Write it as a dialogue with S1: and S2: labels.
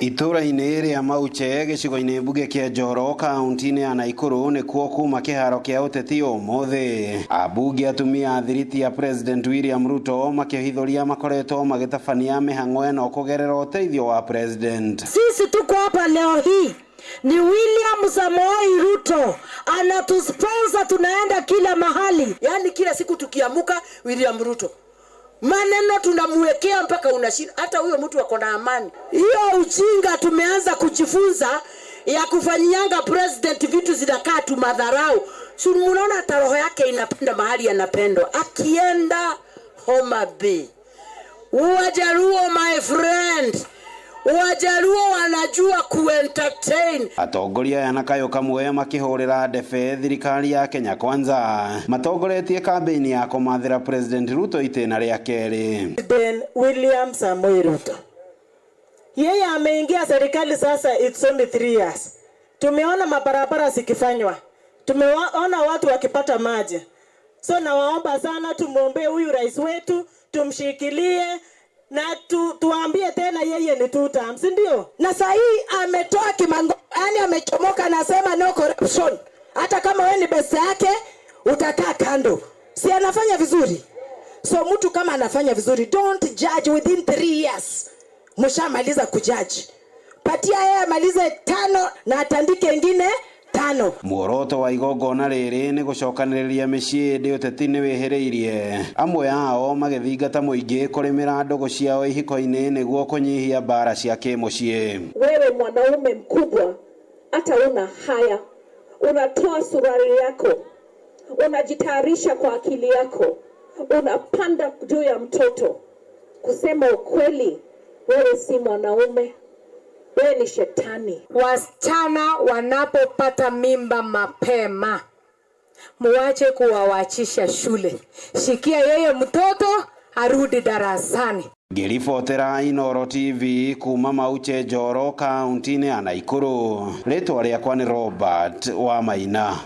S1: Itura-inĩ rĩa Mauche gĩcigo-inĩ mbuge kĩa Njoro kaunti-inĩ ya Naikuru nĩkuo kuma kĩharo kĩa ũteti ũmũthĩ. Ambunge atumia a thiriti ya President William Ruto makĩhithuria makoretwo magĩtabania mĩhang'o ĩno kũgerera ũteithio wa President.
S2: Sisi tuko hapa leo hii ni William Samoei Ruto anatusponsor, tunaenda kila mahali. Yani kila siku tukiamuka William Ruto, maneno tunamwekea mpaka unashinda. Hata huyo mtu wako na amani. Hiyo ujinga tumeanza kujifunza ya kufanyianga president vitu zinakaa tu madharau. Si munaona hata roho yake inapenda mahali anapendwa. Akienda Homa Bay, Wajaluo my friend, Wajaluo wanajua kuentertain.
S1: Atongoria yanakayo kamwe makihurira ndebe thirikari ya Kenya Kwanza matongoretie kampeni ya kũmathĩra President Ruto itĩna rĩa kerĩ.
S2: President William Samoei Ruto, yeye ameingia serikali sasa, it's only 3 years. Tumeona mabarabara zikifanywa, tumeona watu wakipata maji. So nawaomba sana tumuombe huyu rais wetu, tumshikilie na tuambie tena yeye ni 2 terms, ndio? Na sasa hii ametoa kimango, yani amechomoka, anasema no corruption. Hata kama wewe ni besa yake utakaa kando. Si anafanya vizuri? So mtu kama anafanya vizuri, don't judge within 3 years. Mshamaliza kujudge. Patia yeye amalize 5 na atandike ingine 5.
S1: Muoroto wa igongona rĩrĩ nĩ gũcokanĩrĩria mĩciĩ ndĩ ũteti-inĩ wĩhĩrĩirie. Amwe ao magĩthingata mũingĩ kũrĩmĩra ndũgũ ciao ihiko-inĩ nĩguo kũnyihia mbara cia kĩmũciĩ.
S3: Wewe mwanaume mkubwa, hata una haya, unatoa suruali yako, unajitayarisha kwa akili yako, unapanda juu ya mtoto. Kusema ukweli, wewe si mwanaume, wewe ni shetani.
S2: Wasichana wanapopata mimba mapema, muache kuwawachisha shule. Shikia yeye mtoto arudi darasani.
S1: Ngĩribotera Inooro TV kuma Mauche Njoro kaunti-inĩ ya Naikuru. Rĩtwa rĩakwa nĩ Robert Wamaina.